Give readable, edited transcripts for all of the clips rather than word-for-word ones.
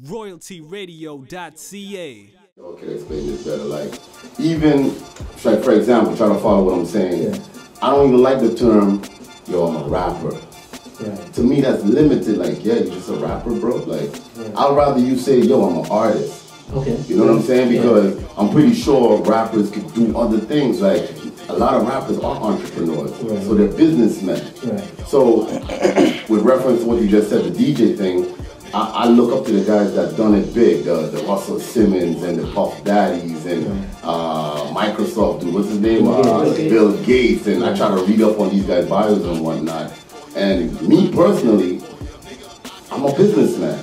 royaltyradio.ca. Okay, explain this better. Like, even, like for example, try to follow what I'm saying. Yeah. I don't even like the term, yo, I'm a rapper. Right. To me, that's limited. Like, yeah, you're just a rapper, bro. Like, I'd rather you say, yo, I'm an artist. Okay. You know what I'm saying? Because I'm pretty sure rappers could do other things. Like, a lot of rappers are entrepreneurs, so they're businessmen. Right. So, with reference to what you just said, the DJ thing, I look up to the guys that done it big, the Russell Simmons and the Puff Daddies and Microsoft dude, what's his name? Bill Gates, and I try to read up on these guys' bios and whatnot. And me personally, I'm a businessman.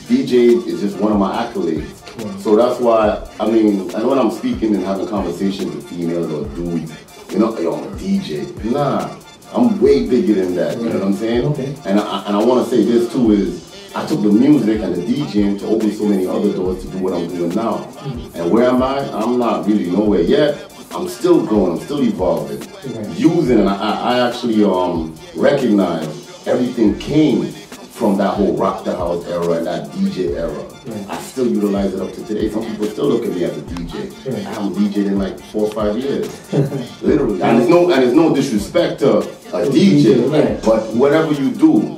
DJ is just one of my accolades. So that's why, I mean, and when I'm speaking and having conversations with females or dudes, you know, yo, I'm a DJ. Nah, I'm way bigger than that, you know what I'm saying? Okay. And I want to say this too is, I took the music and the DJing to open so many other doors to do what I'm doing now. And where am I? I'm not really nowhere yet. I'm still growing, I'm still evolving. Using, and I actually recognize everything came from that whole rock the house era and that DJ era. I still utilize it up to today. Some people still look at me as a DJ. I haven't DJed in like 4 or 5 years. Literally. And it's no disrespect to a DJ, but whatever you do,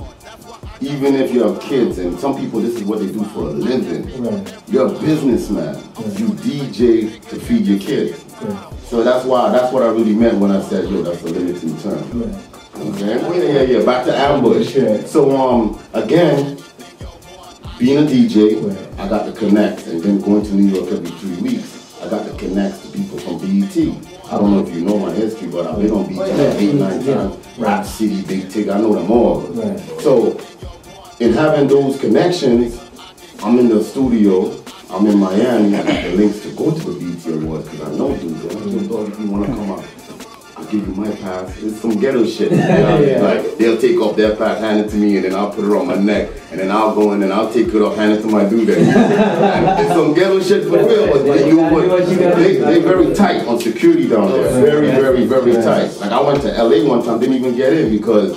even if you have kids, and some people, this is what they do for a living. You're a businessman. You DJ to feed your kids. So that's what I really meant when I said, yo, that's a limiting term. Okay? Yeah. Back to Ambush. So again, being a DJ, I got to connect, and then going to New York every 3 weeks, I got to connect to people from BET. I don't know if you know my history, but I've been on BET 8, 9 times. Rap City, Big Tig, I know them all. So, in having those connections, I'm in the studio, I'm in Miami, I got the links to go to the BET Awards because I know dudes. I'm like, dog, if you want to come out, I'll give you my pass. It's some ghetto shit. You know? Like, they'll take off their pass, hand it to me, and then I'll put it on my neck, and then I'll go in and I'll take it off, hand it to my dude. It's some ghetto shit for real, but they're very tight on security down there. Very tight. Like, I went to LA one time, didn't even get in because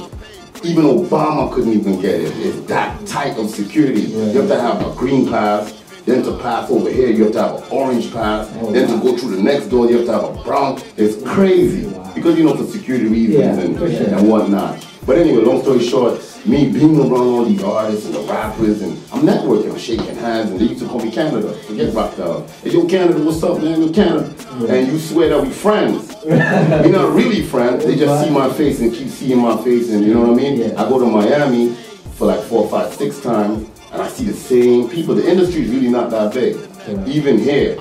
even Obama couldn't even get in. It's that tight of security. You have to have a green pass, then to pass over here, you have to have an orange pass, then to go through the next door, you have to have a brown. It's crazy. Because, you know, for security reasons and whatnot. But anyway, long story short, me being around all these artists and the rappers, and I'm networking, I'm shaking hands, and they used to call me Canada. Forget Rock Dog. Hey, yo, Canada, what's up, man? Yo, Canada. And you swear that we friends. We're not really friends. They just see my face and keep seeing my face, and you know what I mean? I go to Miami for like 4, 5, 6 times, and I see the same people. The industry is really not that big. Even here,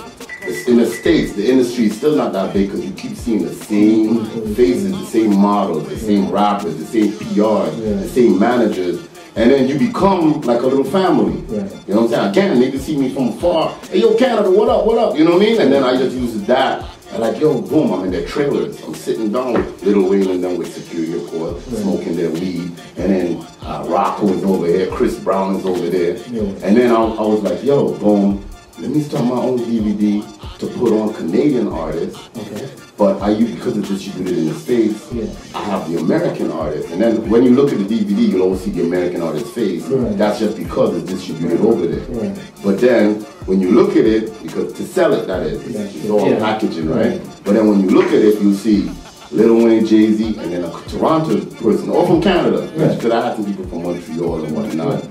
in the States, the industry is still not that big because you keep seeing the same faces, the same models, the same rappers, the same PR, the same managers. And then you become like a little family. You know what I'm saying? Again, they can see me from afar. Hey, yo, Canada, what up, what up? You know what I mean? And then I just use that. And like, yo, boom, I'm in their trailers. I'm sitting down with Lil Wayne and them with security, of course, smoking their weed. And then Rocco is over here, Chris Brown is over there. And then I was like, yo, boom, let me start my own DVD to put on Canadian artists. But because it's distributed in the States, I have the American artists. And then when you look at the DVD, you'll always see the American artist's face. That's just because it's distributed over there. But then, when you look at it, because to sell it, that is, it's all packaging, right? But then when you look at it, you'll see Lil Wayne, Jay-Z, and then a Toronto person, all from Canada. Because I had some people from Montreal and whatnot.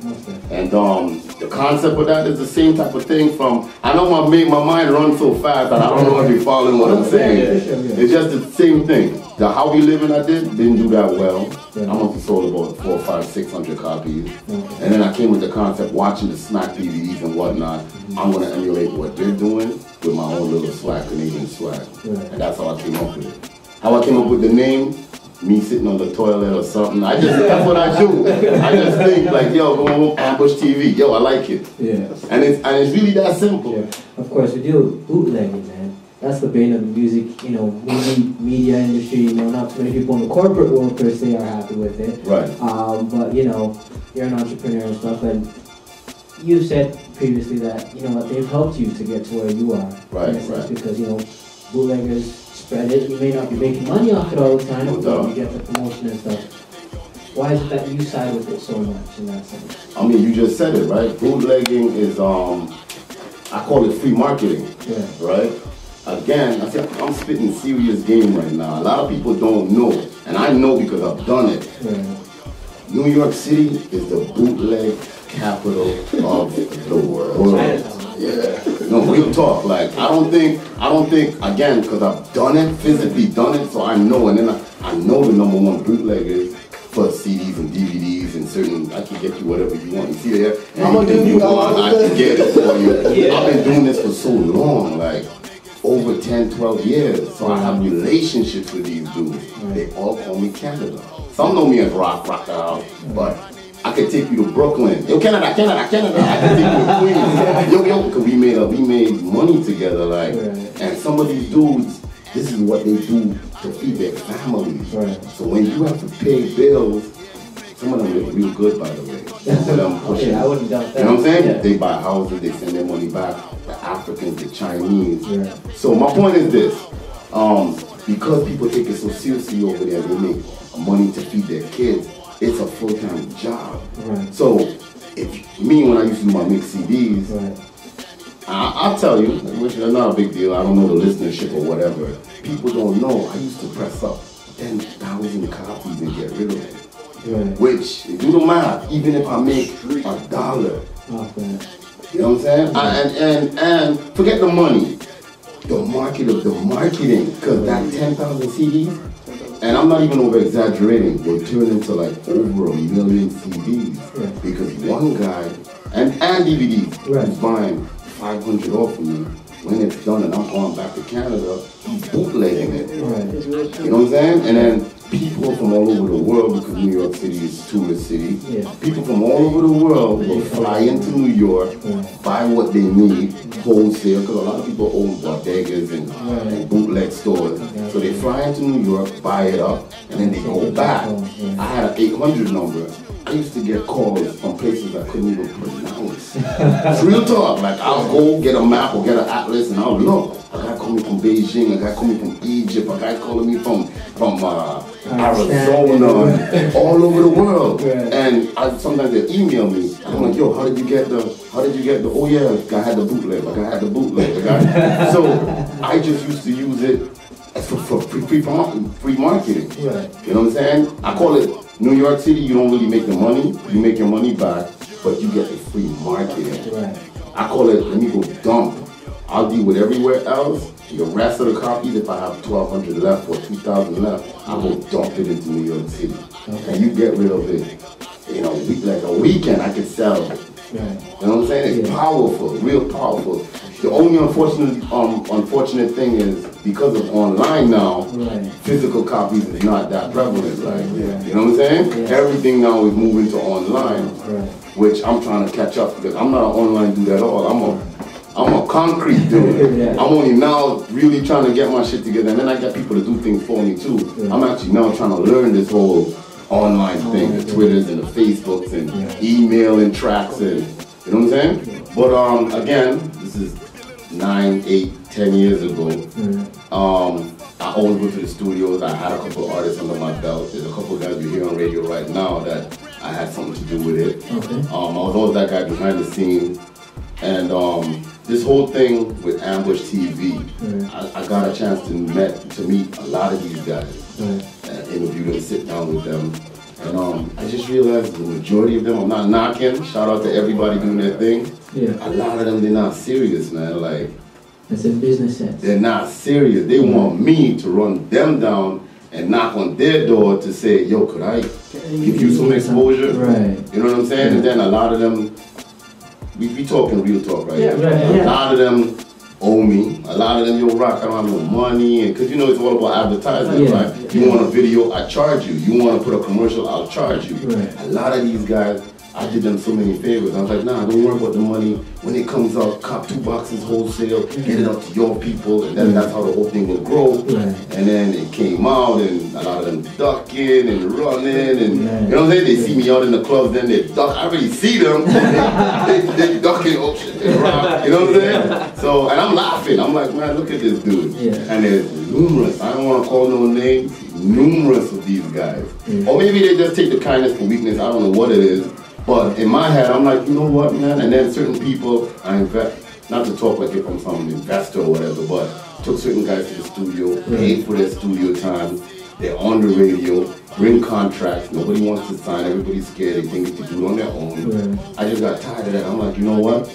And the concept of that is the same type of thing from, I know my mind runs so fast that I don't know if you're following what I'm saying. It's just the same thing. The How We Living I didn't do that well. I must have sold about 400, 500, 600 copies. And then I came with the concept, watching the Smack DVDs and whatnot. I'm going to emulate what they're doing with my own little swag, Canadian swag. And that's how I came up with it. How I came up with the name, me sitting on the toilet or something. That's what I do. I just think like, yo, go Ambush TV. Yo, I like it. And it's really that simple. Of course, we deal with bootlegging, man. That's the bane of the music, you know, media industry. You know, not too many people in the corporate world per se are happy with it. But you know, you're an entrepreneur and stuff, and you said previously that you know that they've helped you to get to where you are. Because you know, bootleggers spread it. You may not be making money off it all the time, but you get the promotion and stuff. Why is it that you side with it so much in that sense? I mean, you just said it, right? Bootlegging is, I call it free marketing, right? Again, I'm spitting serious game right now. A lot of people don't know, and I know because I've done it. New York City is the bootleg capital of the world. Yeah. No, real talk. Like, I don't think, again, because I've done it, physically done it, so I know, and then I know the #1 bootleggers for CDs and DVDs and certain, I can get you whatever you want. You see there? Anything you want, I can get it for you. I've been doing this for so long, like, over 10, 12 years. So I have relationships with these dudes. They all call me Canada. Some know me as Rock out, but I could take you to Brooklyn. Yo, Canada. I can take you to Queens. Yo, because we made money together, like, and some of these dudes, this is what they do to feed their families. So when you have to pay bills, some of them look real good, by the way. Some of them pushing. I wouldn't doubt that. You know what I'm saying? They buy houses, they send their money back. The Africans, the Chinese. So my point is this: because people take it so seriously over there, they make money to feed their kids. It's a full-time job. So, when I used to do my mixed CDs, I'll tell you, which is not a big deal. I don't know the listenership or whatever. People don't know. I used to press up 10,000 copies and get rid of it. Which, do the math, even if I make $1, you know what I'm saying? And forget the money, the market of the marketing, because that 10,000 CDs, and I'm not even over exaggerating, will turn into like over 1 million CDs. Because one guy, and DVDs, who's buying 500 off of me, when it's done and I'm going back to Canada, he's bootlegging it. You know what I'm saying? And then people from all over the world, because New York City is a tourist city, people from all over the world will fly into New York, buy what they need, wholesale, because a lot of people own bodegas and bootleg stores. So they fly into New York, buy it up, and then they go back. I had an 800 number. I used to get calls from places I couldn't even pronounce. It's real talk. Like, I'll go get a map or get an atlas and I'll look. A guy calling me from Beijing, a guy calling me from Egypt, a guy calling me from Arizona, all over the world. And sometimes they email me. I'm like, yo, how did you get the, oh yeah, the guy had the bootleg, the guy had the bootleg, the guy. So I just used to use it for free marketing. You know what I'm saying? I call it New York City, you don't really make the money, you make your money back, but you get the free marketing. I call it, let me go dump. I'll deal with everywhere else. The rest of the copies, if I have 1,200 left or 2,000 left, I will dump it into New York City. And you get rid of it. You know, like a weekend I can sell it. You know what I'm saying? It's powerful, real powerful. The only unfortunate thing is, because of online now, physical copies is not that prevalent. Like, you know what I'm saying? Everything now is moving to online, which I'm trying to catch up, because I'm not an online dude at all. I'm a concrete dude. I'm only now really trying to get my shit together, and then I get people to do things for me too. I'm actually now trying to learn this whole online thing, the Twitters and the Facebooks and email and tracks, and you know what I'm saying? But again, this is 9, 8, 10 years ago. I always go to the studios. I had a couple artists under my belt. There's a couple guys you hear on radio right now that I had something to do with it. I was always that guy behind the scenes. And this whole thing with Ambush TV, I got a chance to meet a lot of these guys, interview them, sit down with them. And I just realized the majority of them, I'm not knocking, shout out to everybody doing their thing. A lot of them, they're not serious, man. Like, it's in business sense. They're not serious. They want me to run them down and knock on their door to say, yo, could I give you some exposure? You know what I'm saying? And then a lot of them, we talking real talk right here. A lot of them owe me. A lot of them, yo, Rock, I don't have no money. And because you know it's all about advertising, right? You want a video, I charge you. You want to put a commercial, I'll charge you. A lot of these guys, I did them so many favors. I was like, nah, don't worry about the money. When it comes out, cop 2 boxes wholesale, get it up to your people, and then that's how the whole thing will grow. And then it came out, and a lot of them ducking and running, and you know what I'm saying? They see me out in the clubs, then they duck. I already see them. they ducking, oh shit, they rock. You know what I'm saying? So, and I'm laughing. I'm like, man, look at this dude. And there's numerous. I don't want to call no names. numerous of these guys. Or maybe they just take the kindness for weakness, I don't know what it is. But in my head, I'm like, you know what, man? And then certain people, I invest, not to talk like if I'm some investor or whatever, but took certain guys to the studio, paid for their studio time, they're on the radio, bring contracts, nobody wants to sign, everybody's scared, they think they can do it on their own. I just got tired of that. I'm like, you know what?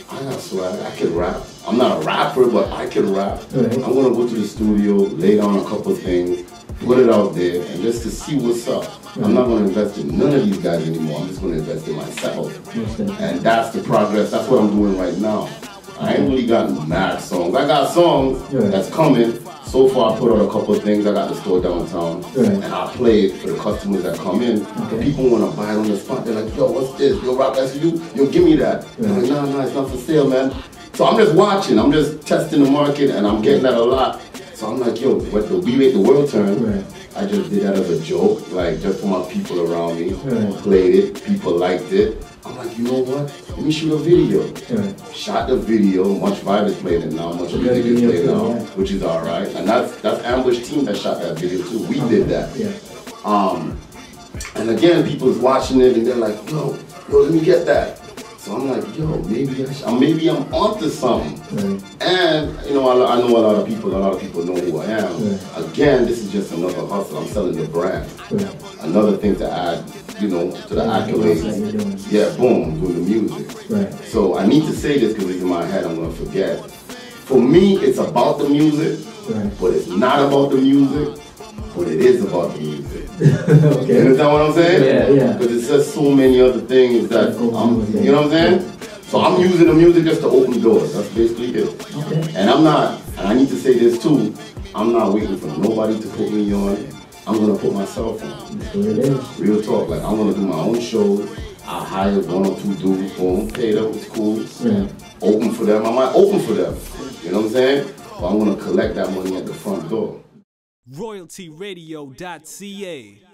I got swag, I can rap. I'm not a rapper, but I can rap. I'm gonna go to the studio, lay down a couple of things, put it out there, and just to see what's up. I'm not gonna invest in none of these guys anymore. I'm just gonna invest in myself. And that's the progress, that's what I'm doing right now. I ain't really got mad songs. I got songs that's coming. So far I put out a couple of things. I got the store downtown and I play it for the customers that come in. People wanna buy it on the spot. They're like, yo, what's this? Yo, Rock, that's you? Yo, give me that. I'm like, nah, it's not for sale, man. So I'm just watching, I'm just testing the market, and I'm getting that a lot. So I'm like, yo, what the We Make the World Turn, I just did that as a joke, like just for my people around me. Played it, people liked it. I'm like, you know what? Let me shoot a video. Shot the video, Much Vibe is playing it now, Much Music is playing now, which is alright. And that's Ambush Team that shot that video too. We did that. And again, people's watching it and they're like, yo, let me get that. So I'm like, yo, maybe I'm onto something. And you know, I know a lot of people know who I am. Again, this is just another hustle. I'm selling the brand. Another thing to add, you know, to the accolades. Yeah, boom, I'm doing the music. So I need to say this because it's in my head, I'm gonna forget. For me, it's about the music, but it's not about the music, but it is about the music. You understand what I'm saying? Because it's just so many other things that you know what I'm saying? So I'm using the music just to open doors. That's basically it. And I'm not, and I need to say this too, I'm not waiting for nobody to put me on. I'm gonna put myself on. Real talk, like I'm gonna do my own shows. I hire 1 or 2 dudes, boom, pay them, it's cool. Open for them, I might open for them. You know what I'm saying? But I'm gonna collect that money at the front door. RoyaltyRadio.ca